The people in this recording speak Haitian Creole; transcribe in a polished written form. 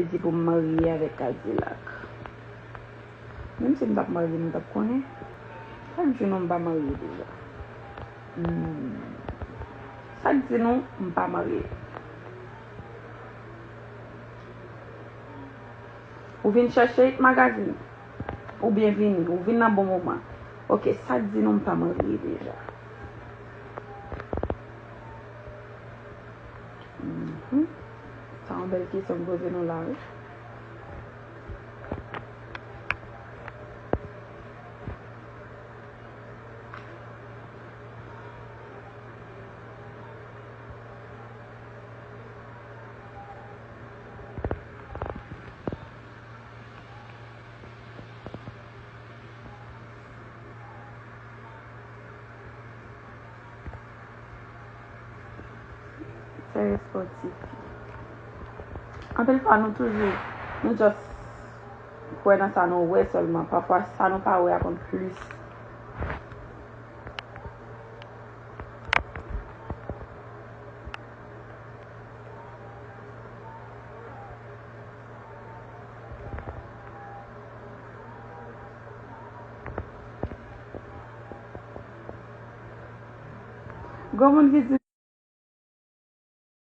Di pou mariye avèk Cadillac. Mèm si mta mariye nou tap konè. Sa di nou mpa mariye deja. Sa di nou mpa mariye. Ou vin cherche magazine. Ou bien vini. Ou vin nan bon moment. Ok, sa di nou mpa mariye deja. Sa an bel kisyon pose nou la. Très sportif. En fait, nous toujours, nous just quoi dans ça nous ouais seulement. Parfois ça nous pas ouais comme plus. Comment on dit